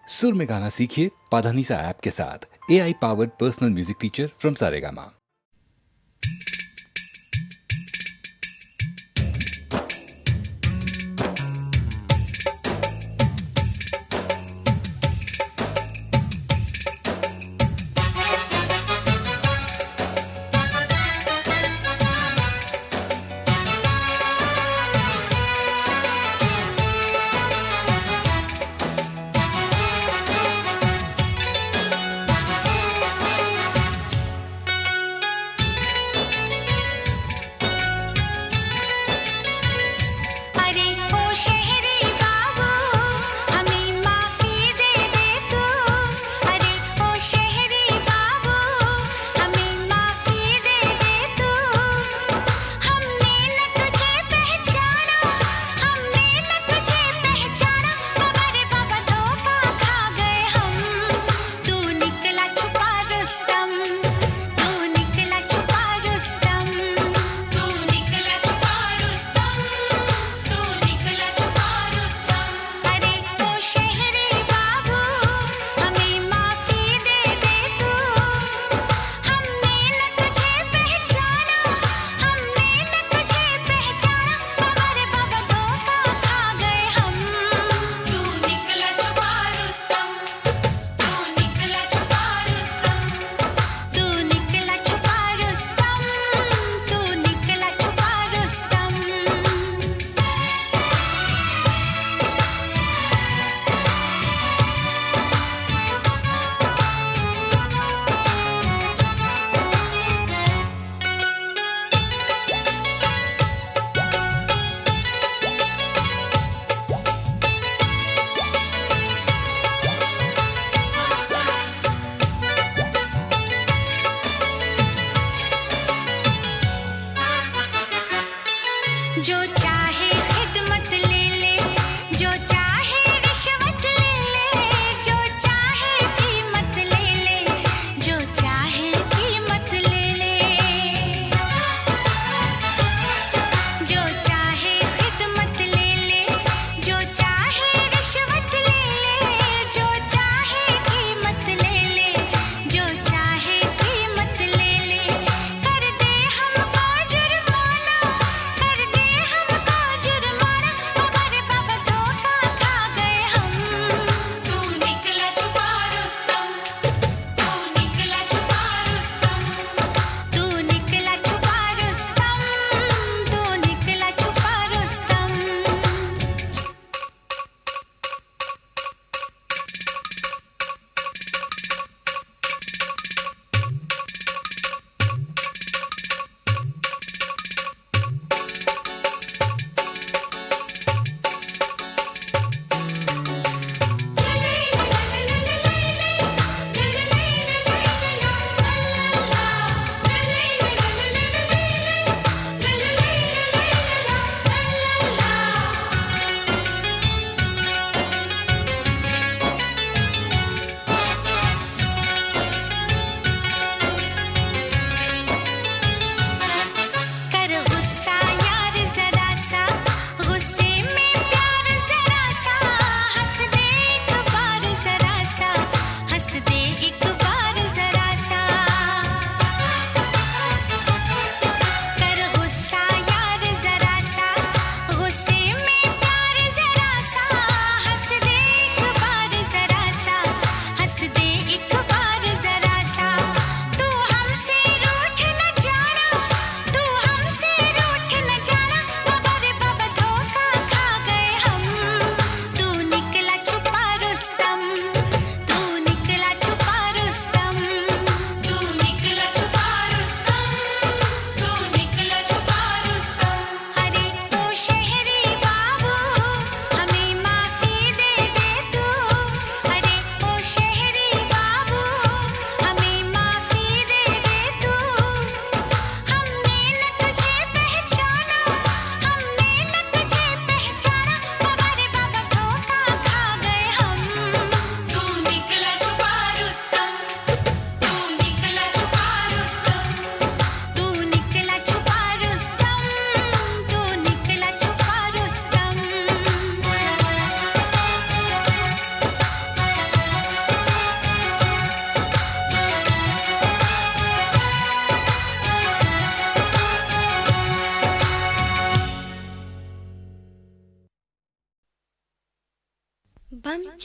सुर में गाना सीखिए पाधानीसा ऐप के साथ। AI powered personal music teacher from Saregama.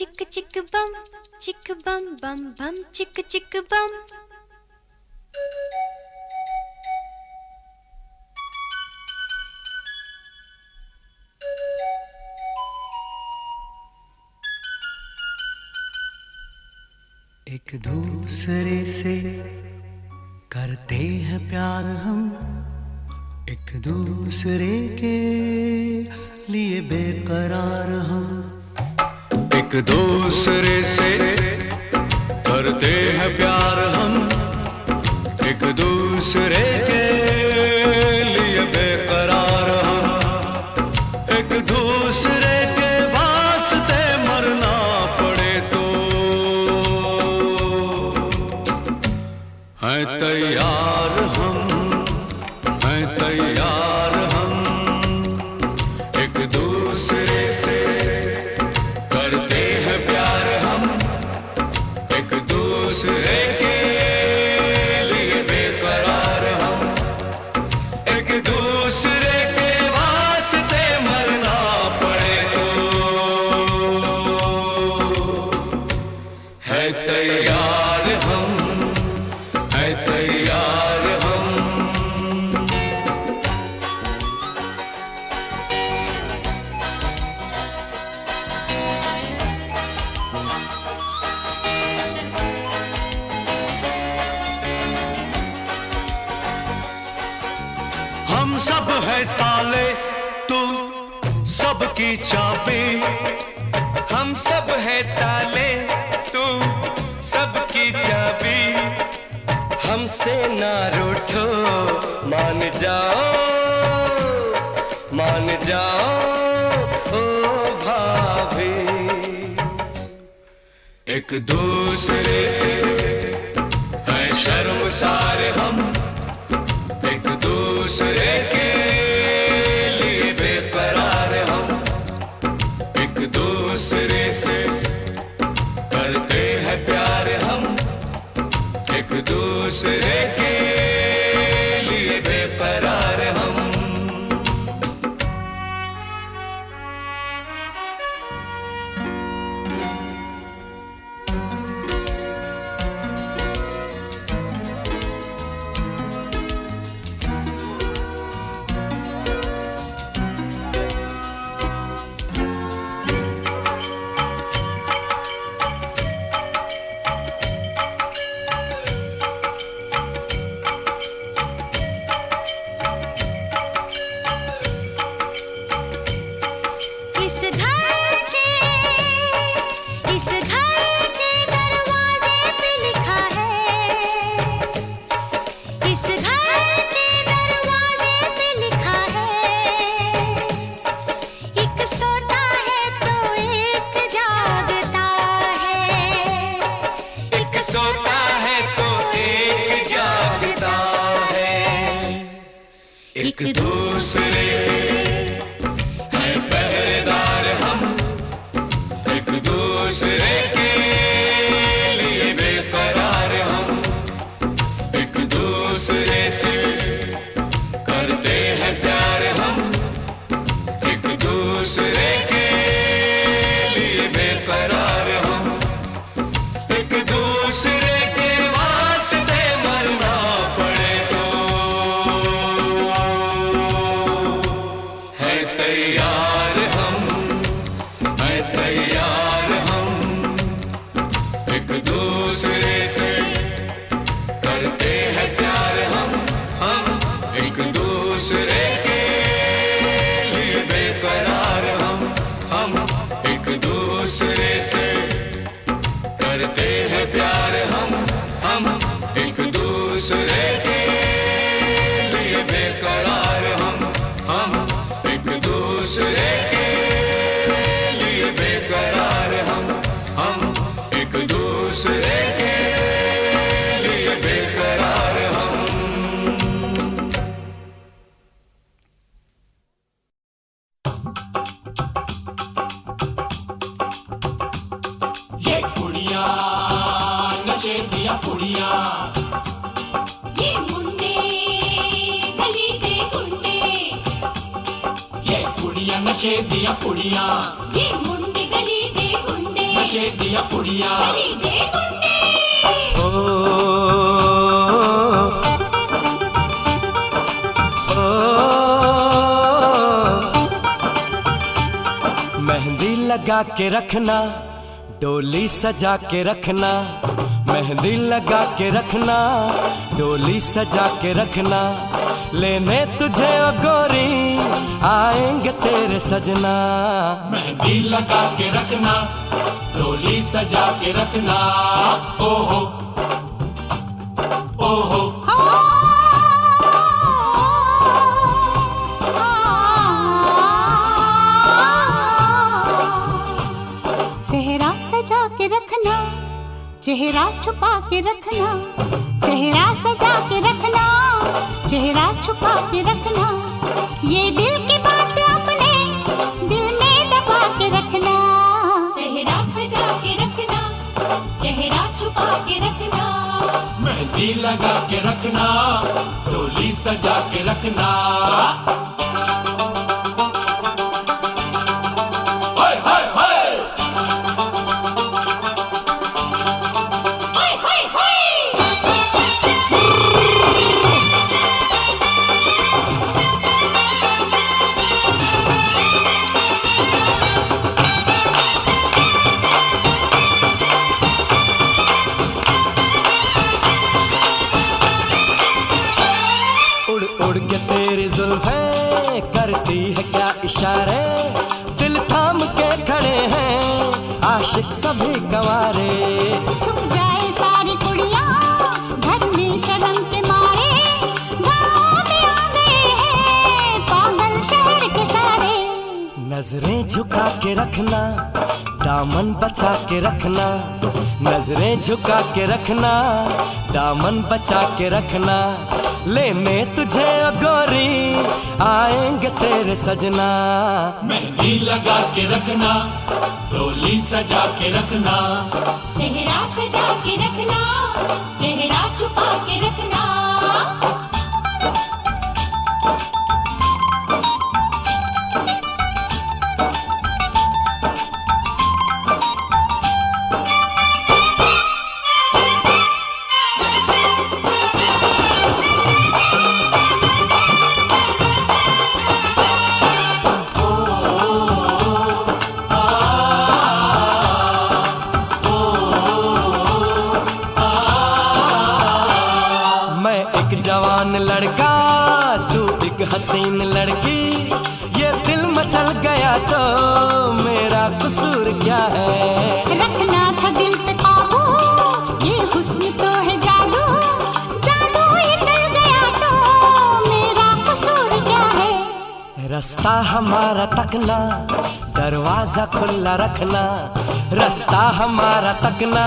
चिक चिक बम बम बम चिक चिक बम। एक दूसरे से करते हैं प्यार हम, एक दूसरे के लिए बेकरार हम। एक दूसरे से करते हैं प्यार हम, एक दूसरे के लिए बेकरार हम। एक दूसरे के वास्ते मरना पड़े तो हैं तैयार हम, हैं तैयार हम। एक दूसरे से करते हैं प्यार हम, एक दूसरे के लिए बेकरार हम। एक दूसरे के वास्ते मरना पड़े तो है तैयार हम, है तैयार हम। हम सब है ताले, तू सबकी चाबी। हम सब है ताले, तू सबकी चाबी। हमसे ना रूठो, मान जाओ, मान जाओ ओ भाभी। एक दूसरे से है शर्मसार हम, एक दूसरे के लिए बेकरार हम। एक दूसरे से करते हैं प्यार हम, एक दूसरे के लिए बेकरार हम। इस घर के दरवाजे पे लिखा है, इस घर के दरवाजे पे लिखा है। एक सोता है तो एक जागता है, एक सोता है तो एक जागता है। एक दूसरे के है पहरेदार हम, एक दूसरे के लिए बेकरार हम। एक दूसरे से करते हैं प्यार हम, एक दूसरे के लिए बेकरार हम। एक दूसरे के वास्ते मरना पड़े तो है तैयार हम, है तैयार हम। एक दूसरे से करते हैं प्यार हम एक दूसरे के लिए बेकरार हम एक दूसरे से करते हैं प्यार हम एक दूसरे के लिए बेकरार हम एक दूसरे के लिए बेकरार हम एक दूसरे के लिए बेकरार हम। ये कुड़िया नशे दिया कुड़िया, ये मुंडे गली दे गुंडे, ये कुड़िया नशे दिया कुड़िया, ये मुंडे गली दे गुंडे, नशे दिया पुड़िया। ओ, ओ, मेहंदी लगा के रखना, डोली सजा के रखना, मेहंदी लगा के रखना, डोली सजा के रखना, लेने तुझे ओ गोरी आएंगे तेरे सजना। मेहंदी लगा के रखना, डोली सजा के रखना, ओहो ओहो। सेहरा सजा के रखना, चेहरा छुपा के रखना, सेहरा सजा के रखना, चेहरा छुपा के रखना, ये दिल की बात अपने दिल में दबा के रखना। सेहरा सजा के रखना, चेहरा छुपा के रखना, मेहंदी लगा के रखना, डोली सजा के रखना। हाय हाय हाय उड़ उड़ के तेरी जुल्फें करती है क्या इशारे, दिल थाम के खड़े हैं आशिक सभी गंवारे। छुप जाए सारी कुड़ियाँ घर में शर्म के मारे, गाँव में आ गए हैं पागल शहर के सारे। नजरें झुका के रखना, दामन बचा के रखना, नजरें झुका के रखना, दामन बचा के रखना, लेने तुझे ओ गोरी आएंगे तेरे सजना। मेहंदी लगा के रखना, डोली सजा के रखना, सेहरा सजा के रखना, चेहरा छुपा के रखना। मैं एक जवान लड़का, तू एक हसीन लड़की, ये दिल मचल गया तो मेरा कसूर क्या है। रखना था दिल पे काबू, ये हुस्न तो है जादू, जादू ये चल गया तो मेरा कसूर क्या है। रास्ता हमारा तकना, दरवाजा खुला रखना, रास्ता हमारा तकना,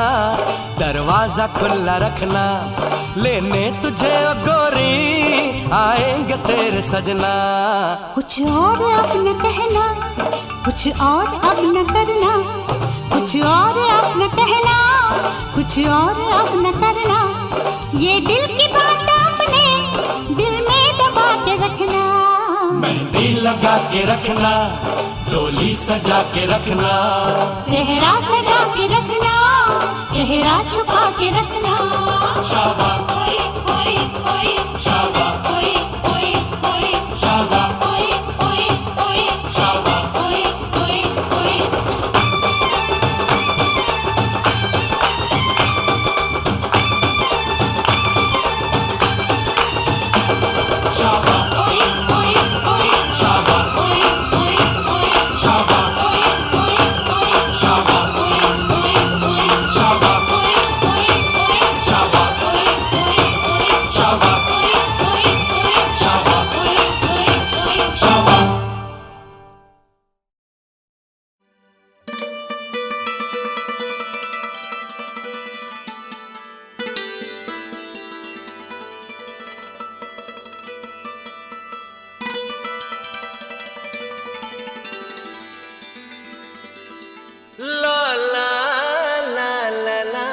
दरवाजा खुला रखना, लेने तुझे ओ गोरी आएंगे तेरे सजना। कुछ और अब न कहना, कुछ और अब न करना, कुछ और अब न कहना, कुछ और अब न करना, ये दिल की बात अपने दिल में दबा के रखना। मेहंदी लगा के रखना, डोली सजा के रखना, सेहरा सजा के रखना, चेहरा छुपा के रखना। शाबा ओए ओए ओए शाबा ओए ओए ओए शाबा ओए ओए ओए शाबा ओए ओए ओए। शाबा ओए ओए ओए शाबा ओए ओए ओए शाबा ओए ओए ओए शाबा ओए ओए ओए शाबा ओए ओए ओए शाबा ओए ओए ओए शाबा ओए ओए ओए शाबा ओए ओए ओए। शाबा। ला ला ला ला ला,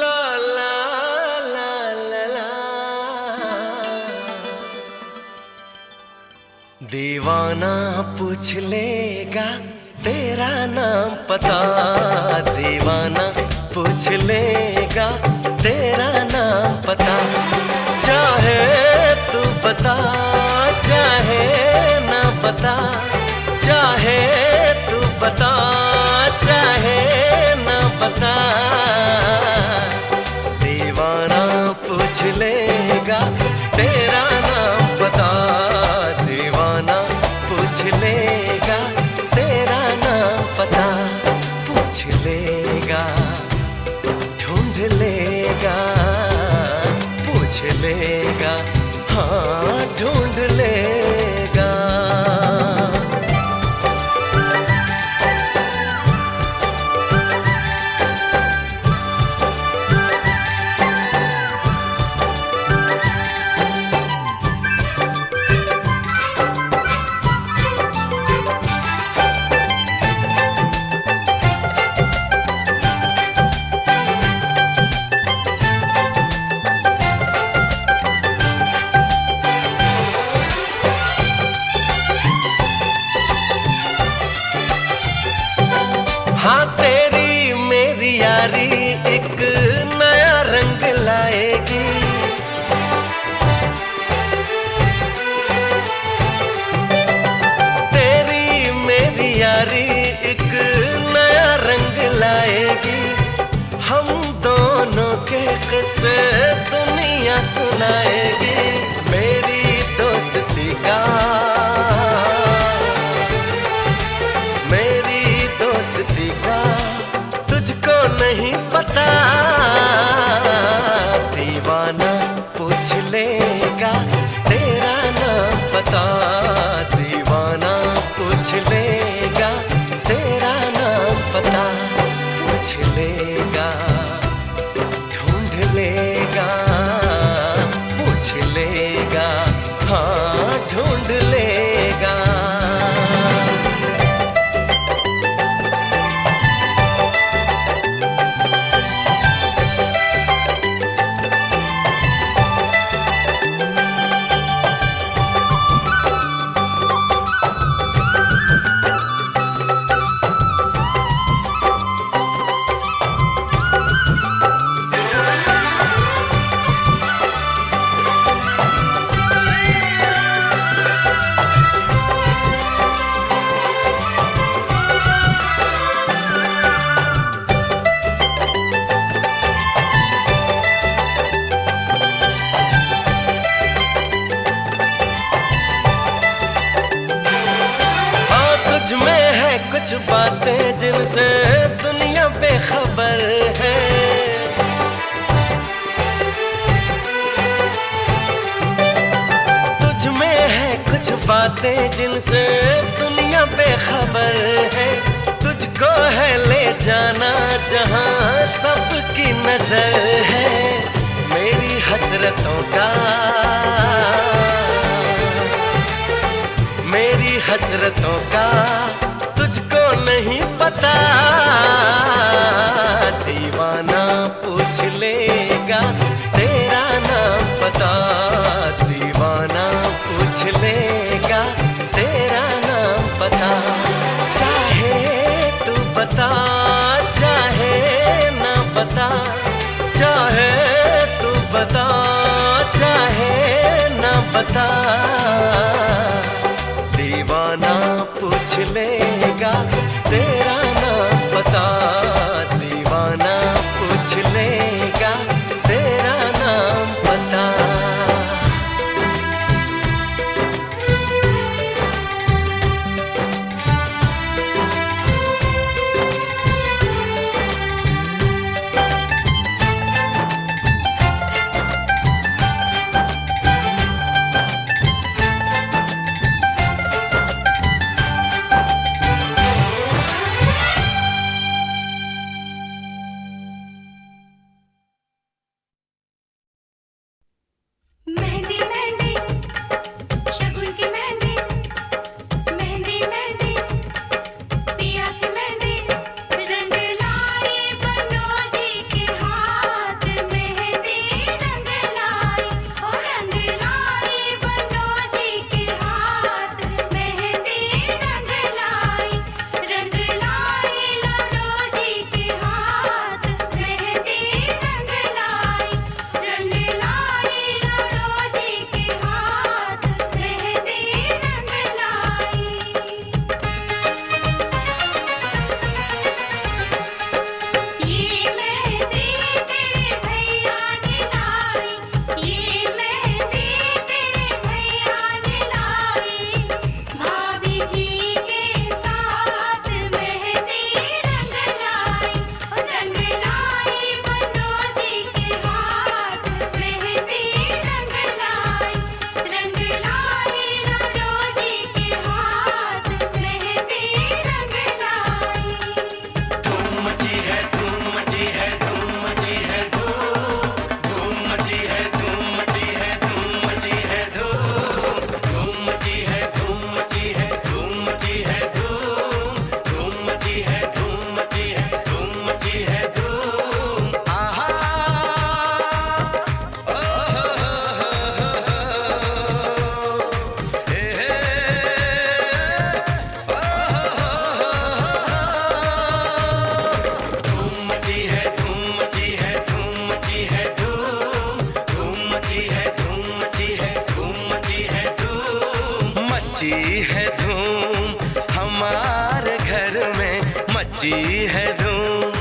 ला ला ला ला ला। दीवाना पूछ लेगा तेरा नाम पता दीवाना पूछ लेगा, तेरा नाम पता। चाहे तू बता चाहे ना बता, चाहे तू बता चाहे ना बता, दीवाना पूछ लेगा तेरा नाम पता। दीवाना पूछ लेगा तेरा नाम पता, पूछ लेगा ढूंढ लेगा, पूछ लेगा हाँ ढूंढ लेगा। हाँ तेरी मेरी यारी एक नया रंग लाएगी, तेरी मेरी यारी एक नया रंग लाएगी। हम दोनों के किस्से दुनिया सुनाएगी, मेरी दोस्ती का दोस्ती का तुझको नहीं पता। दीवाना पूछ लेगा तेरा नाम पता, दीवाना पूछ लेगा तेरा नाम पता, पूछ लेगा ढूंढ लेगा, पूछ लेगा हाँ ढूंढ लेगा। कुछ बातें जिनसे दुनिया बेखबर है, तुझ में है कुछ बातें जिनसे दुनिया बेखबर है। तुझको है ले जाना जहां सबकी नजर है, मेरी हसरतों का मेरी हसरतों का तुझको नहीं पता। दीवाना पूछ लेगा तेरा नाम पता, दीवाना पूछ लेगा तेरा नाम पता। चाहे तू बता चाहे ना बता, चाहे तू बता चाहे ना बता, दीवाना पूछ लेगा तेरा नाम पता। दीवाना पूछ लेगा तेरा नाम पता। है धूम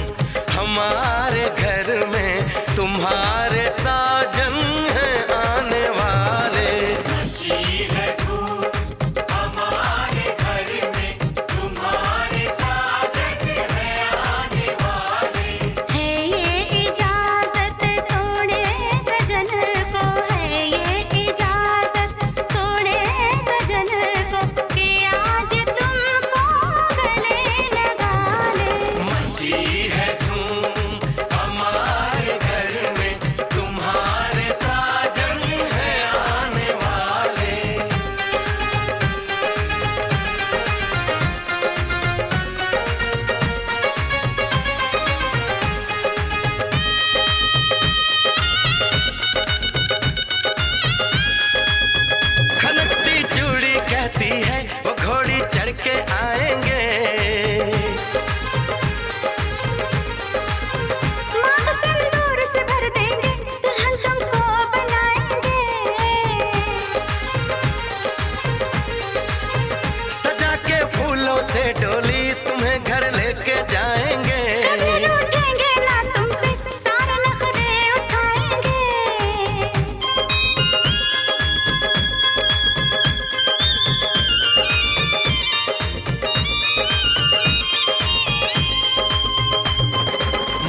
हमारे घर में, तुम्हारे साजन हैं आने वाले। मची है धूम हमारे घर में, तुम्हारे साजन है आने वाले। है ये इजाजत सोने सजन को, है ये इजाजत सोने सजन को कि आज तुमको गले लगा ले। मची है धूम हमारे घर में, तुम्हारे साजन हैं आने वाले। खनकती चूड़ी कहती है वो घोड़ी चढ़ के आएंगे। मांग सिंदूर से भर देंगे, दुल्हन तुमको बनाएंगे। सजा के फूलों से डोली तुम्हें घर लेके जाएंगे। कभी रूठेंगे ना तुमसे, सारे नखरे उठाएंगे।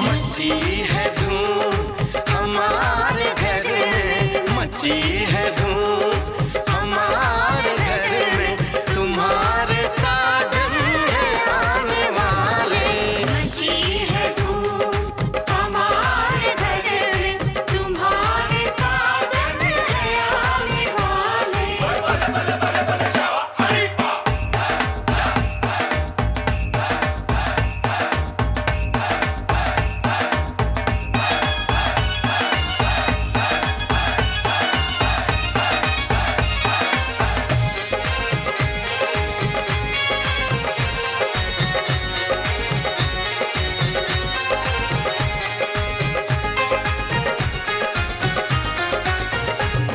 मची है धूम हमारे घर में, मची है धूम हमारे घर में, तुम्हारे साजन हैं आने वाले। मची है धूम हमारे घर में, तुम्हारे साजन है आने वाले।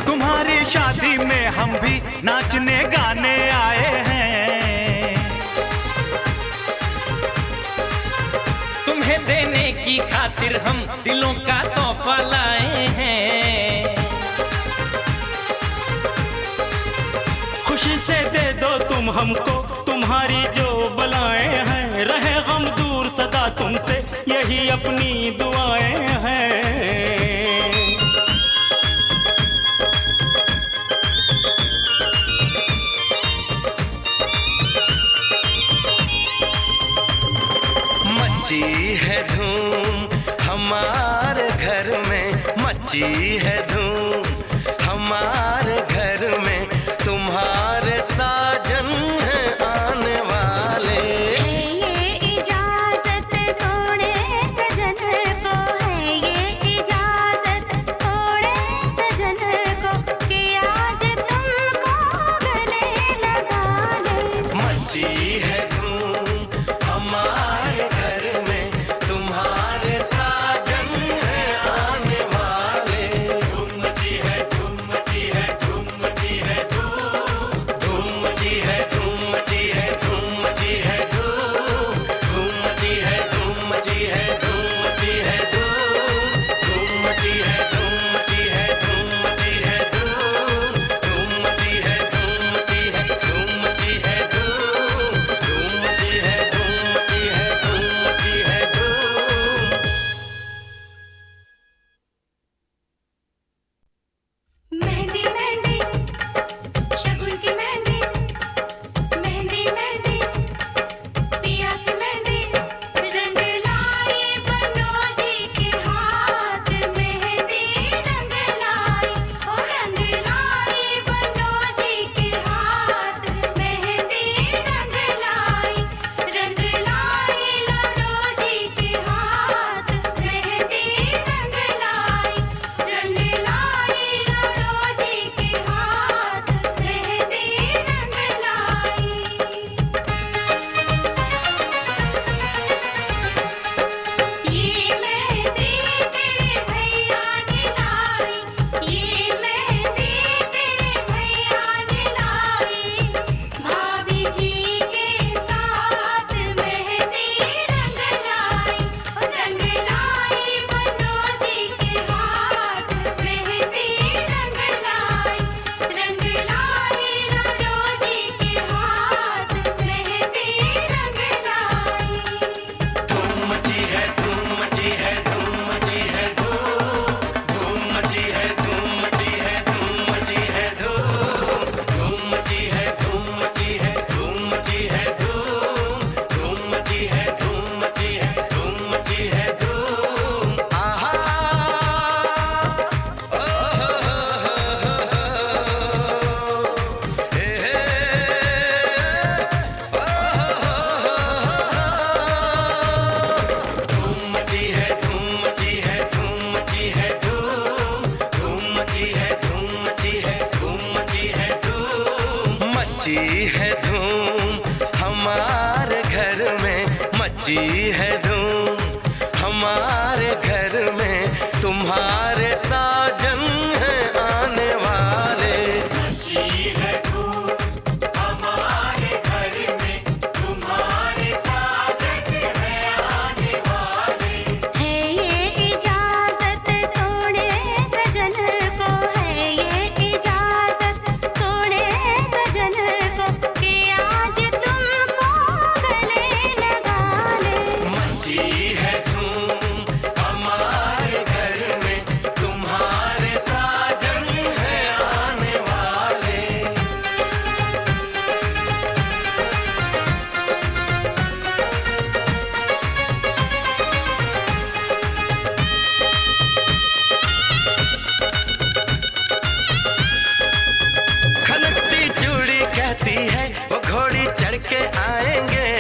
तुम्हारी शादी में हम भी नाचने गाने आए हैं। तुम्हें देने की खातिर हम दिलों का तोहफा लाए हैं। खुशी से दे दो तुम हमको तुम्हारी जो बलाएं हैं, रहे गम दूर सदा तुमसे यही अपनी दुआएं हैं। मची है धूम हमारे घर में, मची है धूम हमारे घर में, तुम्हारे साजन हैं आने वाले। है ये इजाजत सोने सजन को, है ये इजाजत सोने सजन को कि आज तुमको गले लगा ले। मची है धूम हमारे घर में, तुम्हारे साजन हैं आने वाले। धूम मची है धूम मची है हमारे घर में तुम्हारे साजन हैं आने वाले। मची है धूम हमारे घर में, तुम्हारे साजन है आने वाले। है ये इजाजत सोने सजन को, है ये इजाजत सोने सजन को कि आज तुमको गले लगा ले। मची है धूम हमारे घर में तुम्हारे साजन हैं आने वाले। खनकती चूड़ी कहती है वो घोड़ी चढ़ के आएंगे।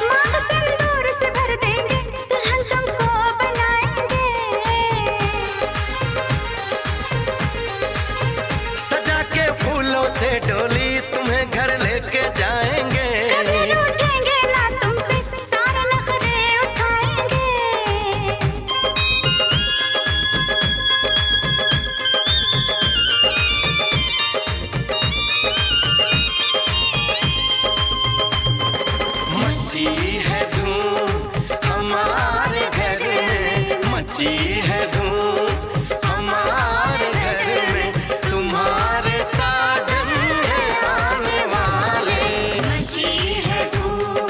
मांग सिंदूर से भर देंगे, दुल्हन तुमको बनाएंगे। सजा के फूलों से डोली तुम्हें घर लेके जाएंगे। कभी रूठेंगे ना तुमसे, सारे नखरे उठाएंगे। मची है धूम हमारे घर में, मची है धूम हमारे घर में तुम्हारे साजन हैं आने वाले। मची है धूम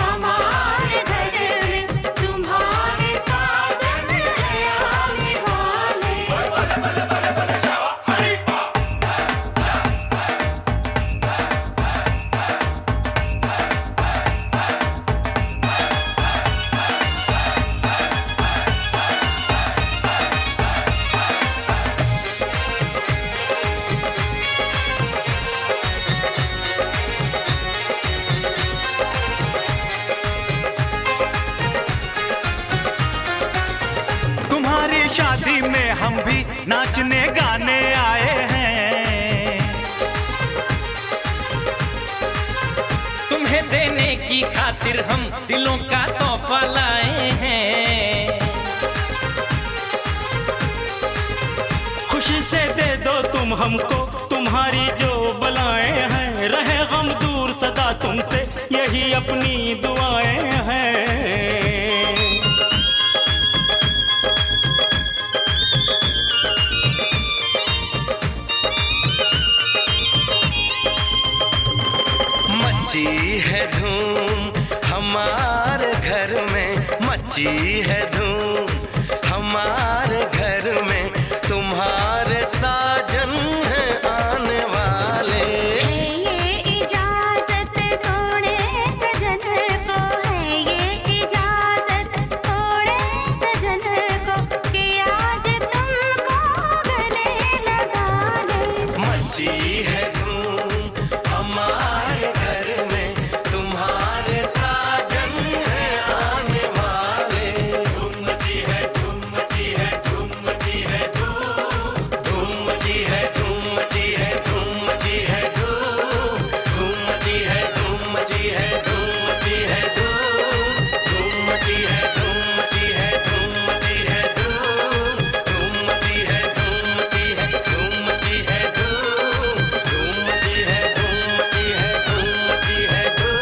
हमारे घर में, तुम्हारे साजन है आने वाले। तुम्हारी शादी में हम भी नाचने गाने आए हैं। तुम्हें देने की खातिर हम दिलों का तोहफा लाए हैं। खुशी से दे दो तुम हमको तुम्हारी जो बलाएं हैं। रहे गम दूर सदा तुमसे यही अपनी दुआएं हैं। मची है धूम हमारे घर में, मची है धूम हमारे घर में तुम्हारे साजन हैं आने वाले। है ये इजाजत सोने सजन को, है ये इजाजत सोने सजन को कि आज तुमको गले लगा ले। मची है धूम हमारे घर में तुम्हारे साजन हैं आने वाले। धूम मची है धूम मची है धूम मची है धूम मची है धूम मची है धूम मची है धूम मची है धूम मची है धूम मची है धूम मची है धूम मची है धूम मची है धूम मची है धूम मची है धूम मची है धूम मची है धूम मची है धूम मची है धूम।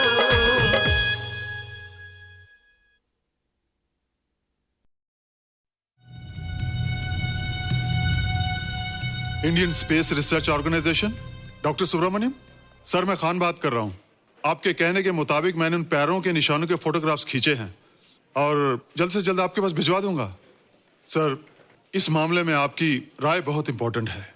Indian space research organisation, doctor Subramaniam sir, मैं खान बात कर रहा हूं। आपके कहने के मुताबिक मैंने उन पैरों के निशानों के फोटोग्राफ्स खींचे हैं और जल्द से जल्द आपके पास भिजवा दूंगा। सर, इस मामले में आपकी राय बहुत इंपॉर्टेंट है।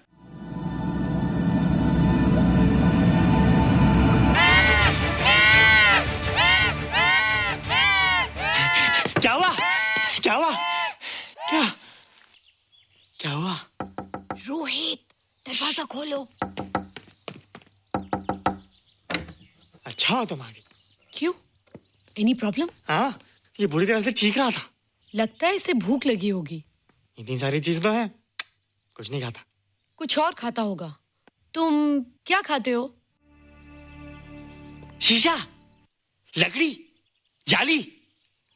क्या हुआ? क्या हुआ? क्या क्या हुआ? रोहित, दरवाजा खोलो। अच्छा हो तुम आ गई। क्यों? Any problem? हाँ, ये बुरी तरह से चीख रहा था। लगता है इसे भूख लगी होगी। इतनी सारी चीज तो है, कुछ नहीं खाता। कुछ और खाता होगा। तुम क्या खाते हो? शीशा। लकड़ी, जाली,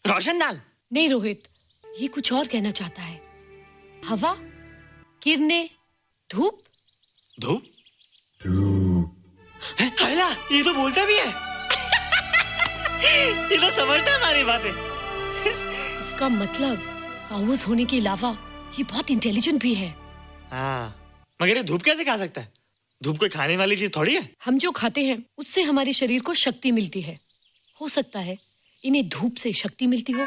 रोशनदान। नहीं रोहित, ये कुछ और कहना चाहता है। हवा, किरणें, धूप। धूप? हैला, ये तो बोलता भी है। ये तो समझता है हमारी बातें। इसका मतलब पावर्स होने के अलावा ये बहुत इंटेलिजेंट भी है। हाँ, मगर ये धूप कैसे खा सकता है? धूप कोई खाने वाली चीज थोड़ी है। हम जो खाते हैं उससे हमारे शरीर को शक्ति मिलती है। हो सकता है इन्हें धूप से शक्ति मिलती हो।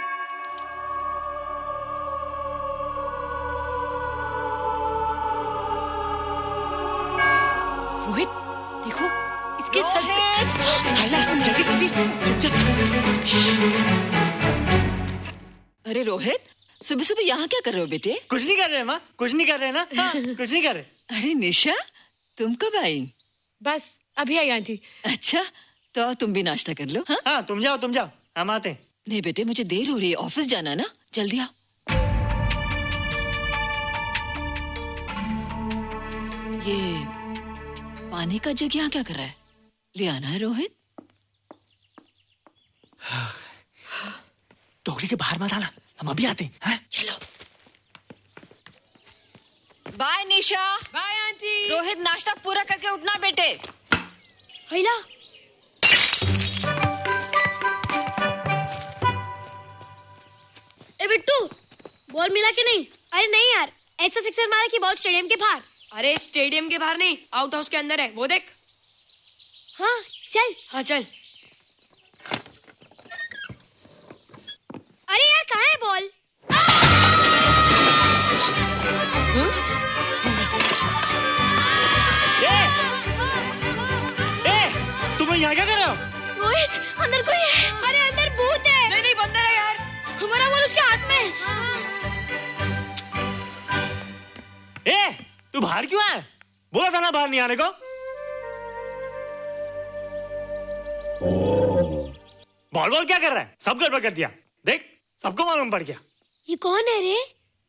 रोहित, देखो इसके सर पे। हैला, जल्दी जल्दी। अरे रोहित, सुबह सुबह यहाँ क्या कर रहे हो बेटे? कुछ नहीं कर रहे माँ, कुछ नहीं कर रहे ना। हाँ, कुछ नहीं कर रहे। अरे निशा, तुम कब आई? बस अभी आई आंटी। अच्छा, तो तुम भी नाश्ता कर लो। हाँ, हाँ, तुम जाओ, हम आते हैं। नहीं बेटे, मुझे देर हो रही है, ऑफिस जाना ना, जल्दी आओ। ये पानी का जग यहाँ क्या कर रहा है? ले आना है रोहित। टोकरी के बाहर मत आना, हम अभी आते हैं। हाँ? चलो। Bye Nisha. Bye aunty. Rohit, नाश्ता पूरा करके उठना बेटे। हैला, ए बिट्टू, बॉल मिला कि नहीं? अरे नहीं यार, ऐसा सिक्सर मारा कि बॉल स्टेडियम के बाहर। अरे स्टेडियम के बाहर नहीं, आउट हाउस के अंदर है, वो देख। हाँ चल। हाँ चल। अरे यार, कहाँ है बॉल? तुम यहाँ क्या कर रहे हो? रोहित, अंदर कोई है। अरे अंदर भूत है। नहीं नहीं, बंदर है यार। हमारा बॉल उसके हाथ में। तू बाहर क्यों आया? बोला था ना बाहर नहीं आने को। बॉल क्या कर रहा है? सब गड़बड़ कर दिया। देख, सबको मालूम पड़ गया। ये कौन है रे?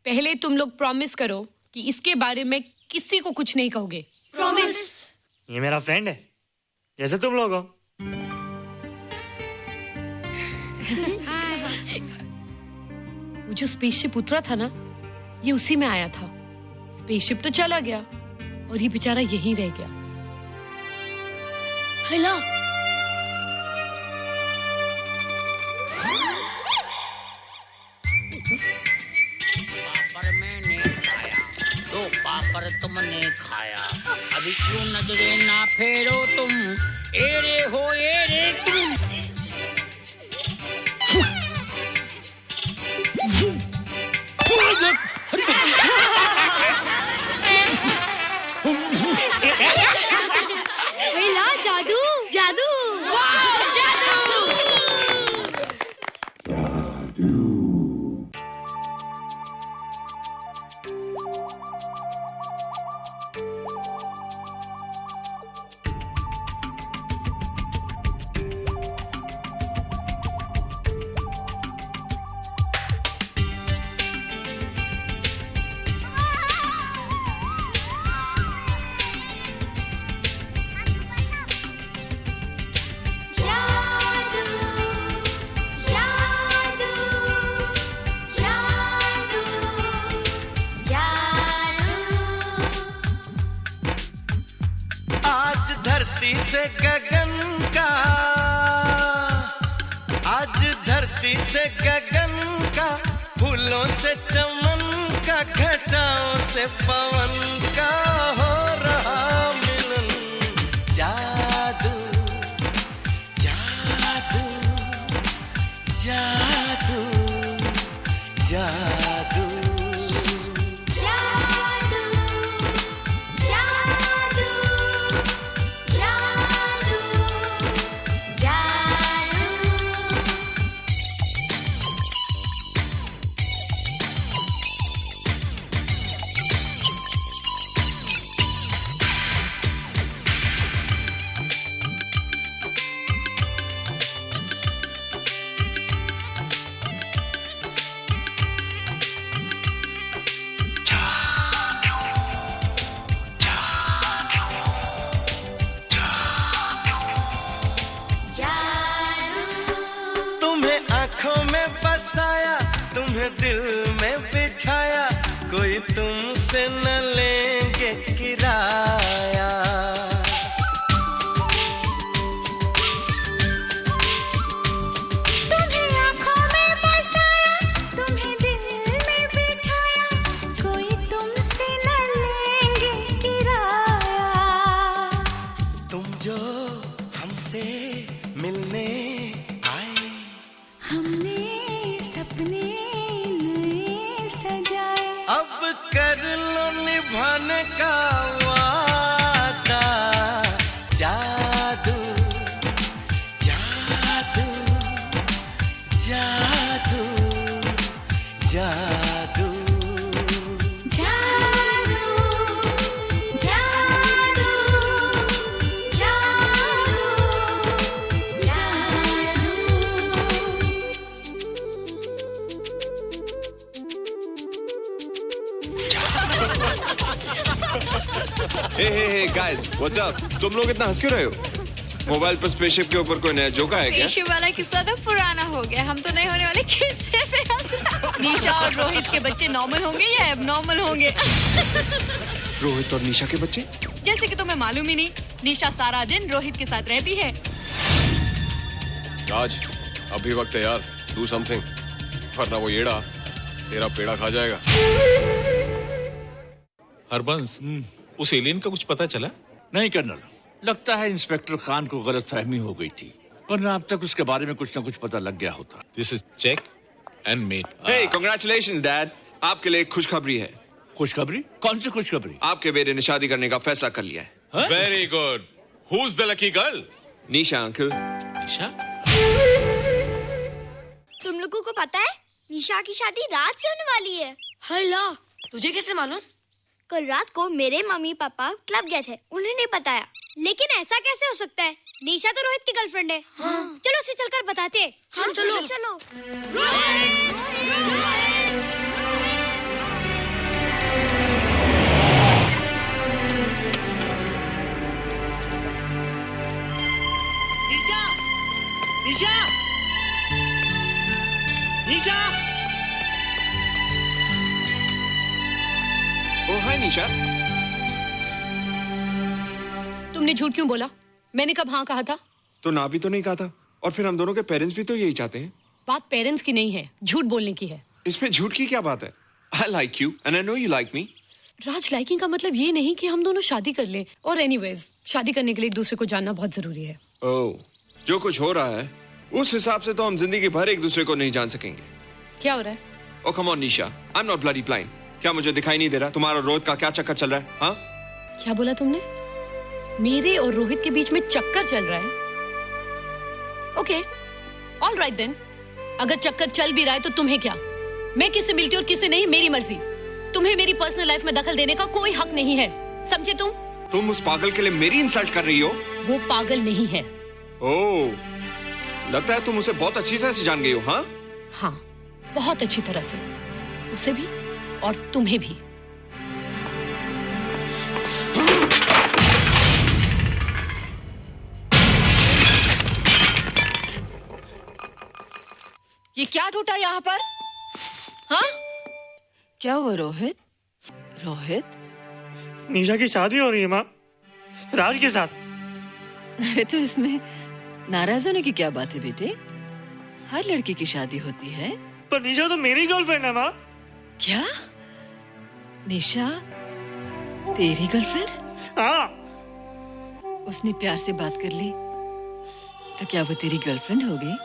पहले तुम लोग प्रॉमिस करो कि इसके बारे में किसी को कुछ नहीं कहोगे। प्रॉमिस। ये मेरा फ्रेंड है, जैसे तुम लोग हो। वो जो स्पेसशिप उतरा था ना, ये उसी में आया था। स्पेसशिप तो चला गया और ये बेचारा यहीं रह गया। हैला, पापड़ मैंने खाया, दो पापड़ तुमने खाया, अभी क्यों नजरे ना फेरो तुम, एरे हो एरे तुम। हैला, जादू जादू। वाह, जादू। धरती से गगन का, आज धरती से गगन का, फूलों से चमन का, घटाओं से पवन का हो रहा मिलन। जादू जादू जादू जादू। तुम्हें दिल में बिठाया, कोई तुमसे न लेंगे किराया। तुम्हें आँखों में बसाया, तुम्हें दिल में बिठाया, कोई तुमसे न लेंगे किराया। तुम जो हमसे मिलने आए, हमने सपने नए सजाए, अब कर लो निभाने का वादा। जादू जादू जादू जादू जादू जादू हे गाइस, व्हाट्स अप? तुम लोग इतना हंस क्यों रहे हो? मोबाइल पर स्पेसशिप के ऊपर कोई नया जोक आया क्या? स्पेसशिप वाला किस्सा तो पुराना हो गया, हम तो नहीं होने वाले किस्से पे हंस। निशा और रोहित के बच्चे नॉर्मल होंगे या एबनॉर्मल होंगे? रोहित और निशा के बच्चे? जैसे कि तुम्हें मालूम ही नहीं, निशा सारा दिन रोहित के साथ रहती है। राज, अभी वक्त है यार, डू समथिंग, वरना वो येड़ा तेरा पेड़ा खा जाएगा। हरबंस, उस एलियन का कुछ पता चला? नहीं कर्नल, लगता है इंस्पेक्टर खान को गलतफहमी हो गई थी, वरना अब तक उसके बारे में कुछ न कुछ पता लग गया होता। This is check and mate. Hey, congratulations dad, आपके लिए एक खुशखबरी है। खुशखबरी? कौन सी खुशखबरी? आपके बेटे ने शादी करने का फैसला कर लिया है। Very good. Who is the lucky girl? Nisha uncle. Nisha? तुम लोगों को पता है निशा की शादी रात से होने वाली है। हल्ला, तुझे कैसे मालूम? कल रात को मेरे मम्मी पापा क्लब गए थे, उन्हें नहीं बताया। लेकिन ऐसा कैसे हो सकता है? निशा तो रोहित की गर्लफ्रेंड है। हाँ। चलो उसे चलकर बताते हैं। चलो चलो चलो। निशा, निशा, निशा। ओ हाय निशा। तुमने झूठ क्यों बोला? मैंने कब हाँ कहा था? तो ना भी तो नहीं कहा था, और फिर हम दोनों के पेरेंट्स भी तो यही चाहते हैं। बात पेरेंट्स की नहीं है, झूठ बोलने की है। इसमें झूठ की क्या बात है? I like you and I know you like me. Raj, liking का मतलब ये नहीं कि हम दोनों शादी कर लें। और एनीवेज, शादी करने के लिए एक दूसरे को जानना बहुत जरूरी है। ओह, जो कुछ हो रहा है उस हिसाब से तो हम जिंदगी भर एक दूसरे को नहीं जान सकेंगे। क्या हो रहा है? Oh come on Nisha, I'm not bloody blind. क्या मुझे दिखाई नहीं दे रहा तुम्हारा रोहित का क्या चक्कर चल रहा है? हाँ? क्या बोला तुमने? मेरे और रोहित के बीच में चक्कर चल रहा है? Okay, all right then. अगर चक्कर चल भी रहा है तो तुम्हें क्या? मैं किससे मिलती हूँ और किससे नहीं, मेरी मर्जी। तुम्हें मेरी पर्सनल लाइफ में दखल देने का कोई हक नहीं है, समझे तुम? तुम उस पागल के लिए मेरी इंसल्ट कर रही हो? वो पागल नहीं है। ओह, लगता है तुम उसे बहुत अच्छी तरह से जान गई हो। हाँ? हाँ, बहुत अच्छी तरह से, उसे भी और तुम्हें भी। ये क्या टूटा यहाँ पर? हाँ? क्या हुआ रोहित? रोहित? निशा की शादी हो रही है माँ, राज के साथ। अरे तो इसमें नाराज होने की क्या बात है बेटे? हर लड़की की शादी होती है। पर निशा तो मेरी गर्लफ्रेंड है माँ। क्या? निशा तेरी गर्लफ्रेंड? हाँ। उसने प्यार से बात कर ली तो क्या वो तेरी गर्लफ्रेंड हो गई?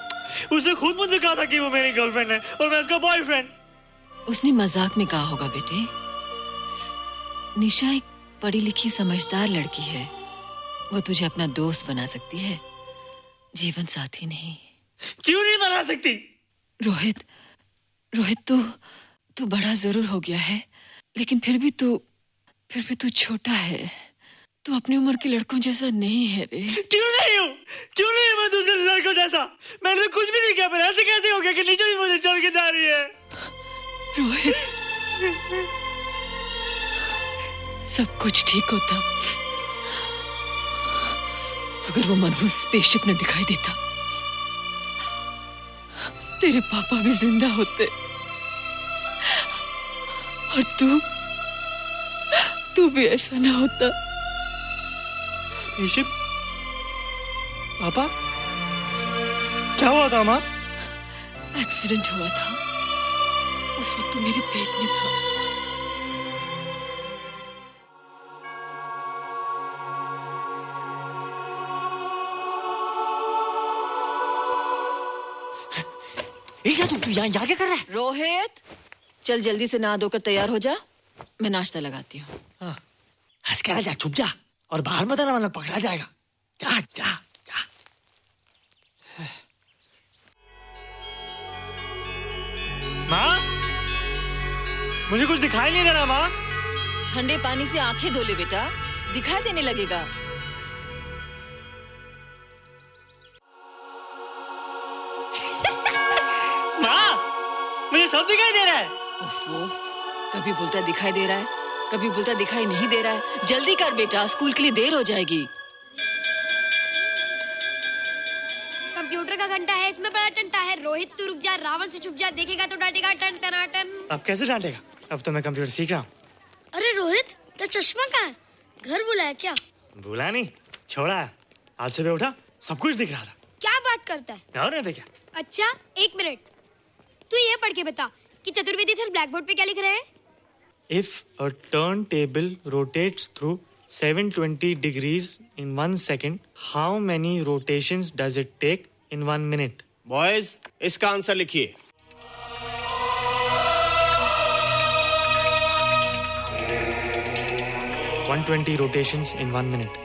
उसने खुद मुझसे कहा था कि वो मेरी गर्लफ्रेंड है और मैं उसका बॉयफ्रेंड। उसने मजाक में कहा होगा बेटे। निशा एक पढ़ी लिखी समझदार लड़की है, वो तुझे अपना दोस्त बना सकती है, जीवन साथी नहीं। क्यों नहीं बना सकती? रोहित, रोहित तू बड़ा जरूर हो गया है, लेकिन फिर भी तू छोटा है। तू अपनी उम्र के लड़कों जैसा नहीं है रे। क्यों नहीं हूँ? क्यों नहीं मैं दूसरे लड़कों जैसा? मैंने तो कुछ भी नहीं किया, पर ऐसे कैसे हो गया कि निशा भी मुझे छोड़ के जा रही है? रोहित, सब कुछ ठीक होता अगर वो मनहूस स्पेसशिप न दिखाई देता। तेरे पापा भी जिंदा होते और तू भी ऐसा ना होता। ऋषभ, पापा क्या हुआ था माँ? एक्सीडेंट हुआ था, उस वक्त तू मेरे पेट में था। तू यहाँ क्या कर रहा है? रोहित, चल जल्दी से नहा धोकर तैयार हो जा, मैं नाश्ता लगाती हूँ। हंस कर जा, छुप जा और बाहर मत आना वरना पकड़ा जाएगा। जा जा जा। माँ, मुझे कुछ दिखाई नहीं दे रहा माँ। ठंडे पानी से आंखें धो ले बेटा, दिखाई देने लगेगा। माँ, मुझे सब दिखाई दे रहा है। ओफो, कभी बोलता दिखाई दे रहा है, कभी बोलता दिखाई नहीं दे रहा है। जल्दी कर बेटा, स्कूल के लिए देर हो जाएगी। कंप्यूटर का घंटा है, इसमें बड़ा टंटा है। रोहित तू रुक जा, रावण से छुप जा, देखेगा तो डांटेगा टन टना टन। अब कैसे डांटेगा? अब तो मैं कंप्यूटर सीख रहा हूँ। अरे रोहित, तेरा चश्मा कहाँ है? घर बुलाया क्या? भूला नहीं, छोड़ा है। आज सुबह उठा, सब कुछ दिख रहा था। क्या बात करता है? और नहीं तो क्या? अच्छा, एक मिनट, तू ये पढ़ के बता कि चतुर्वेदी सर ब्लैक बोर्ड पे क्या लिख रहे हैं? If a turntable rotates through 720 degrees in 1 second, how many rotations does it take in 1 minute? Boys, इसका आंसर लिखिए। – 120 rotations in 1 minute.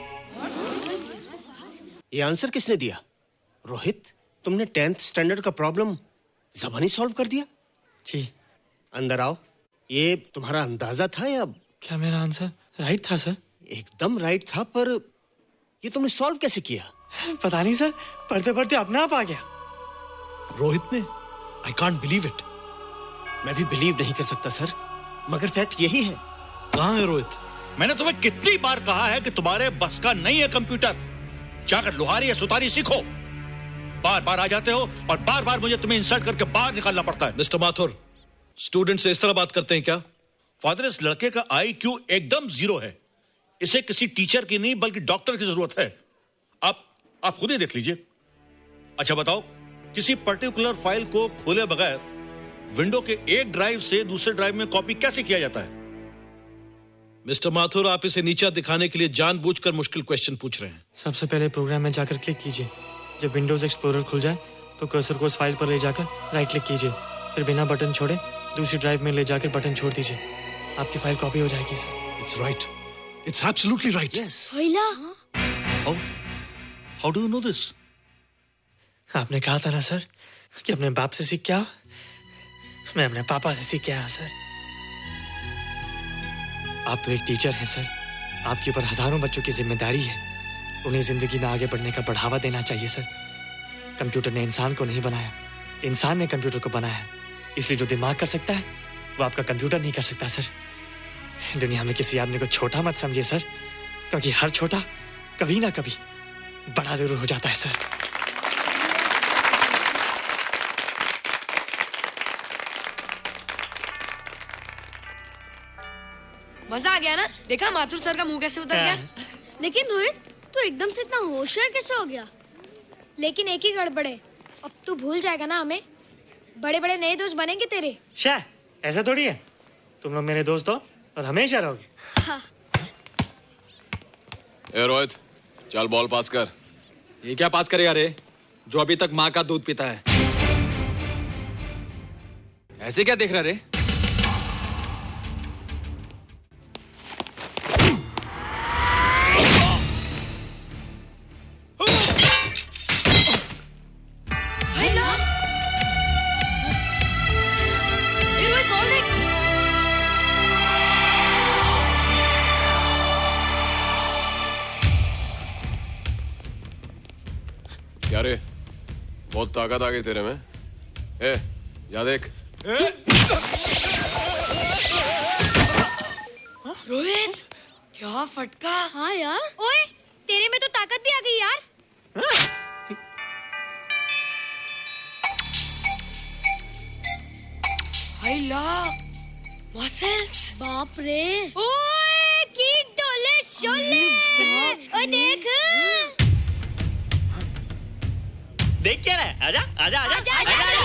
ये आंसर किसने दिया? रोहित, तुमने 10th स्टैंडर्ड का प्रॉब्लम ज़बानी सॉल्व कर दिया? जी। अंदर आओ। ये तुम्हारा अंदाजा था या? क्या मेरा आंसर राइट था सर? एकदम राइट था, पर ये तुमने सॉल्व कैसे किया? पता नहीं सर, पढ़ते पढ़ते अपने आप आ गया। रोहित ने? I can't believe it. मैं भी बिलीव नहीं कर सकता सर, मगर फैक्ट यही है। कहाँ है रोहित? मैंने तुम्हें कितनी बार कहा है कि तुम्हारे बस का नहीं है कंप्यूटर। जाकर लोहारी या सुतारी सीखो। बार बार आ जाते हो और बार बार मुझे तुम्हें इंसल्ट करके बाहर निकालना पड़ता है। मिस्टर माथुर, स्टूडेंट से इस तरह बात करते हैं क्या? फादर, इस लड़के का IQ एकदम 0 है। इसे किसी टीचर की नहीं बल्कि डॉक्टर की जरूरत है। आप खुद ही देख लीजिए। अच्छा बताओ, किसी पर्टिकुलर फाइल को खोले बगैर विंडो के एक ड्राइव से दूसरे ड्राइव में कॉपी कैसे किया जाता है? मिस्टर माथुर, आप इसे नीचा दिखाने के लिए जानबूझकर मुश्किल क्वेश्चन पूछ रहे हैं। सबसे पहले प्रोग्राम में जाकर क्लिक कीजिए। जब विंडोज एक्सप्लोरर खुल जाए तो कर्सर को उस फाइल पर ले जाकर राइट क्लिक कीजिए, फिर बिना बटन छोड़े दूसरी ड्राइव में ले जाकर बटन छोड़ दीजिए। आपकी फाइल कॉपी हो जाएगी sir. It's right, it's absolutely right. How do you know this? आपने कहा था ना सर कि अपने बाप से सीख के आओ। मैं अपने पापा से सीख के आया सर। आप तो एक टीचर हैं सर, आपके ऊपर हजारों बच्चों की जिम्मेदारी है। उन्हें जिंदगी में आगे बढ़ने का बढ़ावा देना चाहिए सर। कंप्यूटर ने इंसान को नहीं बनाया, इंसान ने कंप्यूटर को बनाया है। इसलिए जो दिमाग कर सकता है वो आपका कंप्यूटर नहीं कर सकता सर। दुनिया में किसी आदमी को छोटा मत समझिए सर, क्योंकि हर छोटा कभी ना कभी बड़ा जरूर हो जाता है सर। मजा आ गया ना? देखा माथुर सर का मुंह कैसे उतर गया? लेकिन रोहित, तू एकदम से इतना होशियार कैसे हो गया? लेकिन एक ही गड़बड़ है, अब तू भूल जाएगा ना हमें। बड़े बड़े नए दोस्त बनेंगे तेरे। शाह, ऐसा थोड़ी है। तुम लोग मेरे दोस्त हो और हमेशा रहोगे। हाँ। ए रोहित, चल बॉल पास कर। ये क्या पास करेगा रे, जो अभी तक माँ का दूध पीता है? ऐसे क्या देख रहा रे? क्या रे, बहुत ताकत आ गई तेरे में। या देख। रोहित, क्या फटका। हाँ यार, ओए तेरे में तो ताकत भी आ गई यार। हाय ला, मसल्स। बाप रे। ओए कीट डोले शोले। ओए देख। देख क्या रहा है? आजा आजा आजा आजा आजा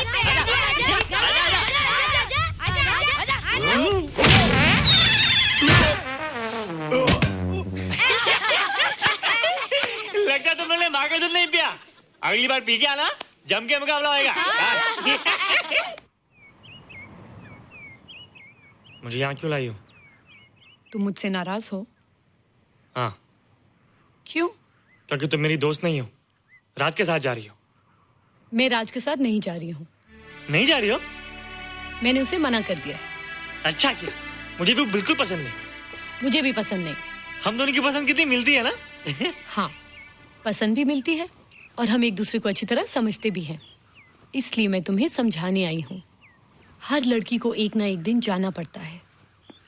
लगता तुमने माँ का दूध नहीं पिया। अगली बार पी के आना, जम के मुकाबला होएगा। मुझे यहाँ क्यों लाई हो? तुम मुझसे नाराज हो? हाँ। क्यों? क्योंकि तुम मेरी दोस्त नहीं हो, राज के साथ जा रही हो। मैं राज के साथ नहीं जा रही हूँ। नहीं जा रही हो? मैंने उसे मना कर दिया। अच्छा किया, मुझे भी बिल्कुल पसंद नहीं। मुझे भी पसंद नहीं। हम दोनों की पसंद कितनी मिलती है ना? हाँ, पसंद भी मिलती है और हम एक दूसरे को अच्छी तरह समझते भी हैं। इसलिए मैं तुम्हें समझाने आई हूँ। हर लड़की को एक ना एक दिन जाना पड़ता है,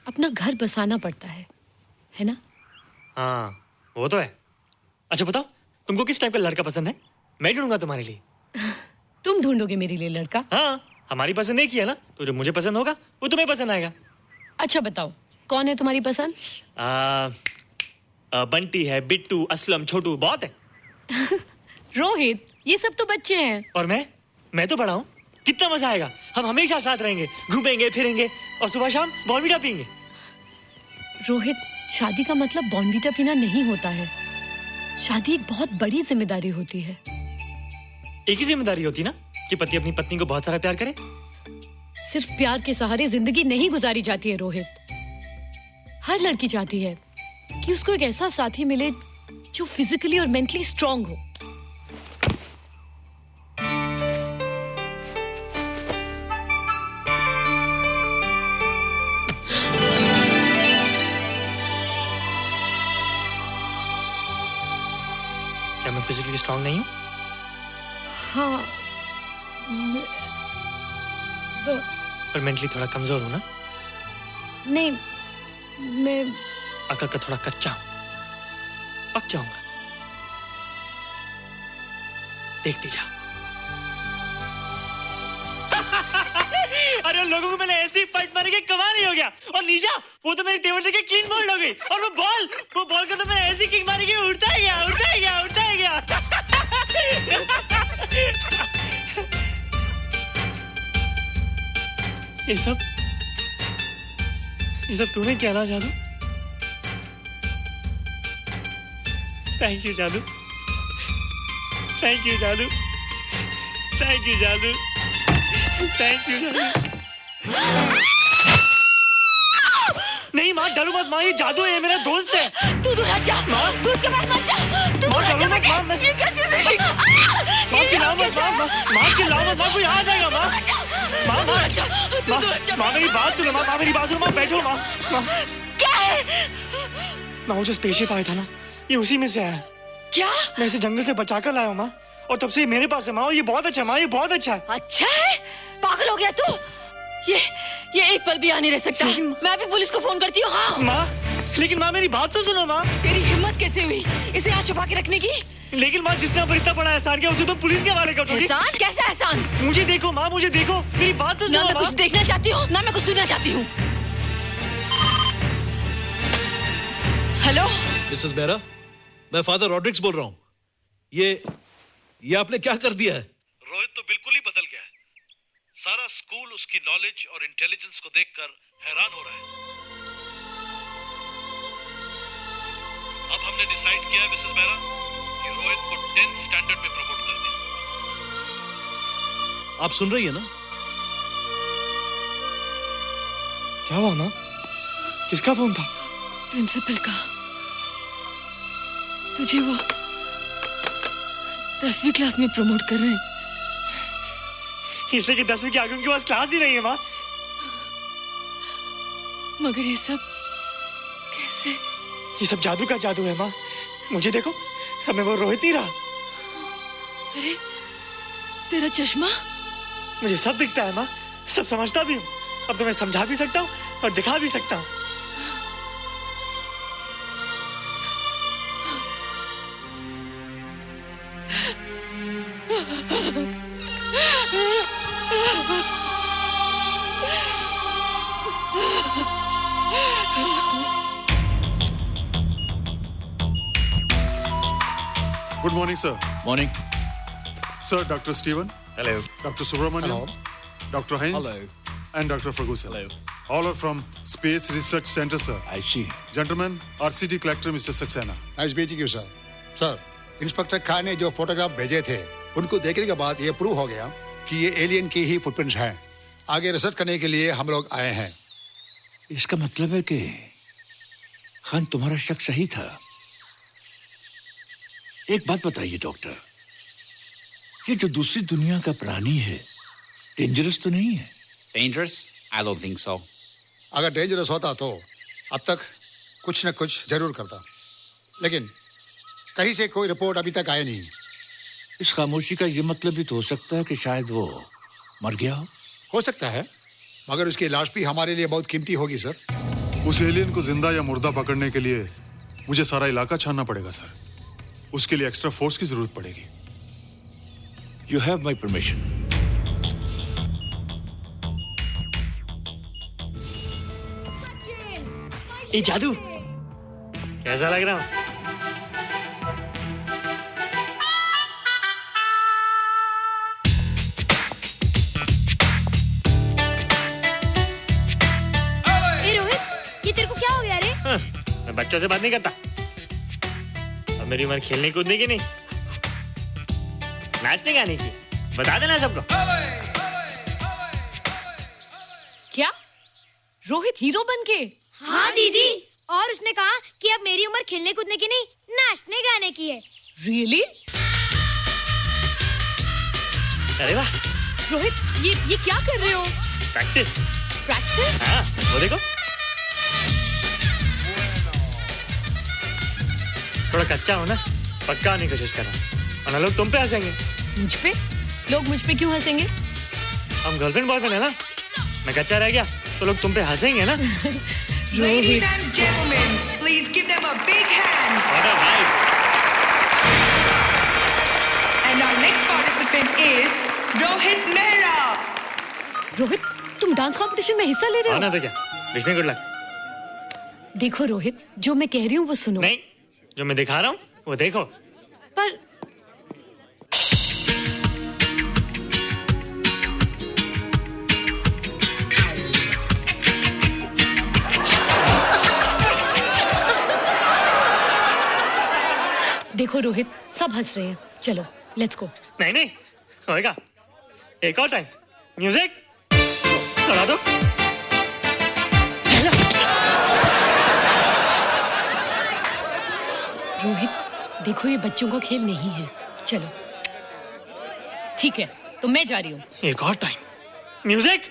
अपना घर बसाना पड़ता है ना? हाँ, वो तो है। अच्छा बताओ, तुमको किस टाइप का लड़का पसंद है? मैं ढूंढूंगा तुम्हारे लिए। तुम ढूंढोगे मेरे लिए लड़का? हाँ, हमारी पसंद एक ही है ना, तो जो मुझे पसंद होगा वो तुम्हें पसंद आएगा। अच्छा बताओ, कौन है तुम्हारी पसंद? बंटी है, बिट्टू, असलम, छोटू, बहुत है। रोहित, ये सब तो बच्चे हैं। और मैं तो बड़ा हूँ। कितना मजा आएगा, हम हमेशा साथ रहेंगे, घूमेंगे फिरेंगे और सुबह शाम बॉर्नवीटा पीएंगे। रोहित, शादी का मतलब बॉर्नवीटा पीना नहीं होता है। शादी एक बहुत बड़ी जिम्मेदारी होती है। एक ही जिम्मेदारी होती ना कि पति अपनी पत्नी को बहुत सारा प्यार करे। सिर्फ प्यार के सहारे जिंदगी नहीं गुजारी जाती है रोहित। हर लड़की चाहती है कि उसको एक ऐसा साथी मिले जो फिजिकली और मेंटली स्ट्रांग हो। क्या मैं फिजिकली स्ट्रांग नहीं हूँ? हाँ, पर मेंटली थोड़ा कमजोर हूँ ना? नहीं, मैं अकल का थोड़ा कच्चा हूँ, पक जाऊंगा। देखती जा। अरे लोगों को मैंने ऐसी फाइट मारी कि कमाल ही हो गया। और निशा, वो तो मेरी टेबल से क्लीन बोल्ड हो गई। और वो बॉल को तो मैंने ऐसी किक मारी कि उड़ता ही गया, उड़ता ही गया, उड़ता ही गया। ये सब तूने क्या ना जादू? थैंक यू जादू, थैंक यू जादू, थैंक यू जादू, थैंक यू जादू। नहीं माँ, डरो मत माँ, ये जादू है, ये मेरा दोस्त है। तू दूर हट जा, तू उसके पास मत जा, तू दूर हट जा बेटे। ये क्या चीज़ है? माँ चिल्लाओ मत, माँ चिल्लाओ मत, माँ कोई आ जाएगा। माँ मेरी बात सुनो, माँ मेरी बात सुनो, माँ बैठो। माँ क्या है? माँ वो जो स्पेसशिप आया था ना, ये उसी में से आया। क्या? मैं इसे जंगल से बचा कर लाया हूँ माँ, और तब से ये मेरे पास है माँ। ये बहुत अच्छा है माँ, ये बहुत अच्छा है। अच्छा है? पागल हो गया तू? ये एक पल भी यहाँ नहीं रह सकता। मैं अभी पुलिस को फोन करती हूँ। हाँ माँ, लेकिन माँ मेरी बात तो सुनो माँ। तेरी हिम्मत कैसे हुई इसे यहाँ छुपा के रखने की? लेकिन माँ, जिसने पर इतना बड़ा एहसान किया उसे तो पुलिस के हवाले कर दोगी। एहसान? कैसा एहसान? मुझे देखो माँ, मुझे देखो, मेरी बात तो सुनो। ना मैं कुछ देखना चाहती हूँ, ना मैं कुछ सुनना चाहती हूँ। हेलो मिसेस बेरा, मैं फादर रॉड्रिक्स बोल रहा हूँ। ये आपने क्या कर दिया है? रोहित तो बिल्कुल ही बदल गया है। सारा स्कूल उसकी नॉलेज और इंटेलिजेंस को देखकर हैरान हो रहा है। अब हमने डिसाइड किया है मिसेस बेरा कि रोहित को 10th स्टैंडर्ड में प्रमोट कर दें। आप सुन रही है ना? क्या हुआ माँ? किसका फोन था? प्रिंसिपल का। तुझे वो 10वीं क्लास में प्रमोट कर रहे हैं। इसलिए कि 10वीं के आगे उनके पास क्लास ही नहीं है माँ। मगर ये सब कैसे? ये सब जादू का जादू है माँ। मुझे देखो, अब मैं वो रोहित नहीं रहा। अरे तेरा चश्मा? मुझे सब दिखता है माँ, सब समझता भी हूँ। अब तो मैं समझा भी सकता हूँ और दिखा भी सकता हूँ। Good morning, sir. Morning. Sir, Dr. Steven. Hello. Dr. Subramaniam. Hello. Dr. Heinz. Hello. And Dr. Ferguson. Hello. All are from Space Research Center, sir. I see. Gentlemen, RCT collector Mr. Saxena. Nice meeting you sir. Sir, inspector Khan ने जो photograph भेजे थे उनको देखने के बाद ये prove हो गया कि ये एलियन की ही फुटप्रिंट्स हैं। आगे रिसर्च करने के लिए हम लोग आए हैं। इसका मतलब है कि खान तुम्हारा शक सही था। एक बात बताइए डॉक्टर, ये जो दूसरी दुनिया का प्राणी है डेंजरस तो नहीं है? Dangerous? I don't think so. अगर डेंजरस होता तो अब तक कुछ न कुछ जरूर करता, लेकिन कहीं से कोई रिपोर्ट अभी तक आई नहीं। इस खामोशी का ये मतलब भी तो हो सकता है कि शायद वो मर गया हो सकता है, मगर उसकी लाश भी हमारे लिए बहुत कीमती होगी सर। उस एलियन को जिंदा या मुर्दा पकड़ने के लिए मुझे सारा इलाका छानना पड़ेगा सर। उसके लिए एक्स्ट्रा फोर्स की जरूरत पड़ेगी। You have my permission. ए जादू, कैसा लग रहा हूँ? ए रोहित, ये तेरे को क्या हो गया रे? मैं बच्चों से बात नहीं करता। अब मेरी उम्र खेलने कूदने की नहीं, नाचने गाने की। बता देना सबको। क्या रोहित हीरो बन के? हाँ दीदी, और उसने कहा कि अब मेरी उम्र खेलने कूदने की नहीं, नाचने गाने की है। रियली? अरे वाह रोहित, ये क्या कर रहे हो? प्रैक्टिस। प्रैक्टिस? हाँ, वो देखो। थोड़ा कच्चा हो ना, पक्का होने की कोशिश कर रहा हूँ, वरना लोग तुम पे हंसेंगे। मुझ पे? लोग मुझ पे क्यों हंसेंगे? हम गर्लफ्रेंड बॉयफ्रेंड है ना, मैं कच्चा रह गया तो लोग तुम पे हंसेंगे ना। Ladies and gentlemen, please give them a big hand. What a vibe. And our next participant is Rohit Mehra. Rohit, तुम डांस कंपटीशन में हिस्सा ले रहे हो? ना तो क्या, विश मी गुड लक। देखो रोहित, जो मैं कह रही हूँ वो सुनो। नहीं, जो मैं दिखा रहा हूँ वो देखो। पर देखो रोहित, सब हंस रहे हैं। चलो लेट्स गो। नहीं नहीं होएगा, एक और टाइम। म्यूजिक चला दो। रोहित देखो, ये बच्चों का खेल नहीं है। चलो ठीक है, तो मैं जा रही हूँ। एक और time. Music.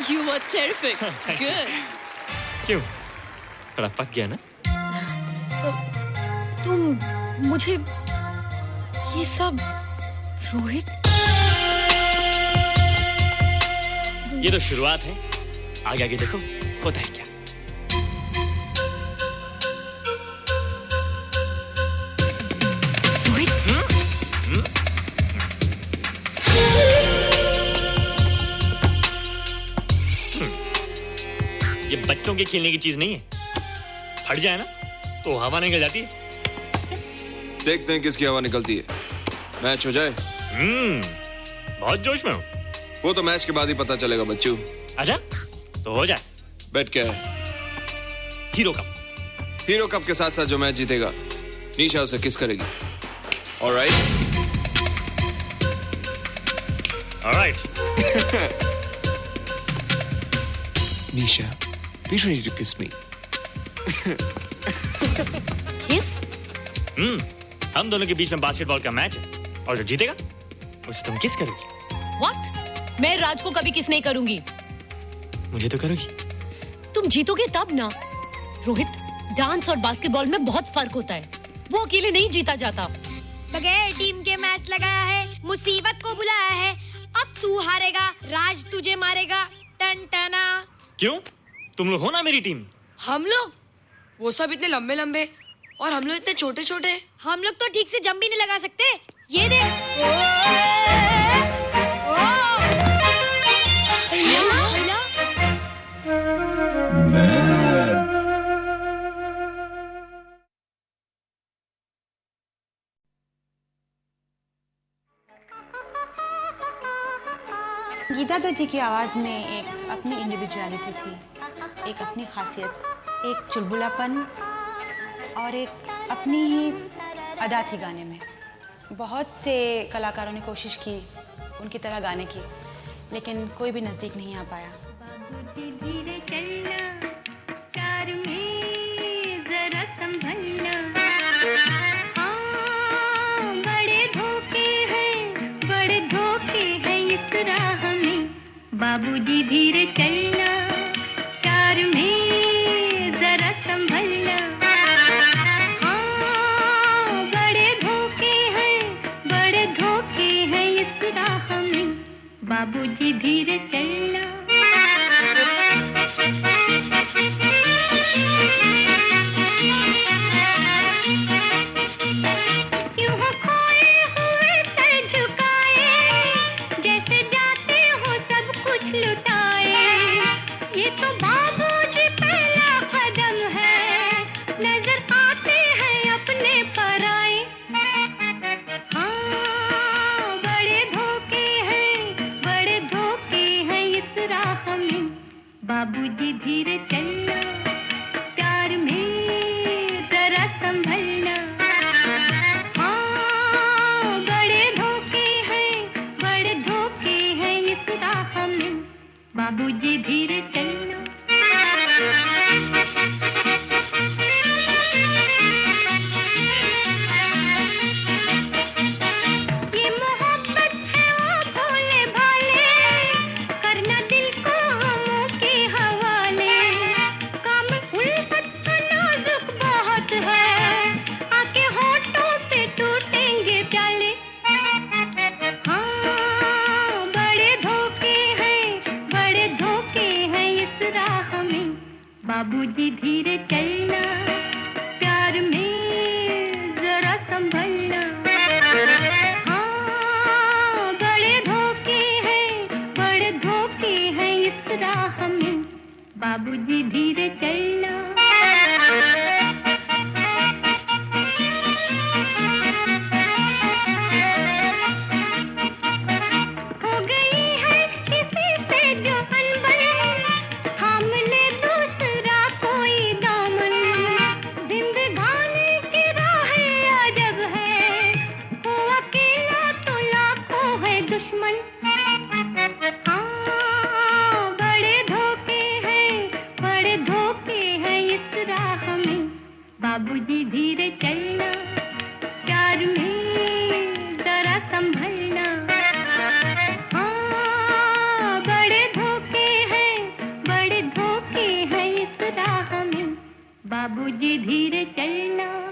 You were terrific. Good. क्यों? थोड़ा पक गया ना? तो तुम मुझे ये सब रोहित, ये तो शुरुआत है, आगे आगे देखो होता है क्या। ये बच्चों के खेलने की चीज नहीं है, फट जाए ना तो हवा निकल जाती है। देखते हैं किसकी हवा निकलती है। मैच हो जाए। बहुत जोश में हूँ। वो तो मैच के बाद ही पता चलेगा बच्चू। अच्छा तो हो जाए। बेट क्या है? Hero cup. हीरो कप के साथ साथ जो मैच जीतेगा निशा उसे किस करेगी। Alright. Nisha, be ready to kiss me. Kiss? हम दोनों के बीच में बास्केटबॉल का मैच है और जो जीतेगा उसे तुम किस करोगी। What? मैं राज को कभी किस नहीं करूंगी। मुझे तो करोगी। तुम जीतोगे तब ना। रोहित, डांस और बास्केटबॉल में बहुत फर्क होता है, वो अकेले नहीं जीता जाता। बगैर टीम के मैच लगाया है, मुसीबत को बुलाया है, अब तू हारेगा, राज तुझे मारेगा। टन टना। क्यों? तुम लोग हो ना मेरी टीम। हम लोग? वो सब इतने लंबे लंबे और हम लोग इतने छोटे छोटे। हम लोग तो ठीक से जंप भी नहीं लगा सकते। ये देख। गीता दत्त जी की आवाज़ में एक अपनी इंडिविजुअलिटी थी, एक अपनी खासियत, एक चुलबुलापन और एक अपनी ही अदा थी गाने में। बहुत से कलाकारों ने कोशिश की उनकी तरह गाने की, लेकिन कोई भी नज़दीक नहीं आ पाया। बाबूजी धीरे चलना, कार में जरा संभलना। हाँ, बड़े धोखे हैं इस राह में। बाबूजी धीरे चलना। बाबूजी धीरे चलना, प्यार में जरा संभलना। हाँ, बड़े धोखे हैं इस राह में। बाबूजी धीरे चलना। बाबूजी धीरे चलना, प्यार में जरा संभलना। हाँ, बड़े धोखे हैं इस राह में। बाबूजी धीरे चलना। बाबूजी धीरे चलना, प्यार में जरा संभलना। हाँ, बड़े धोखे हैं बाबूजी धीरे चलना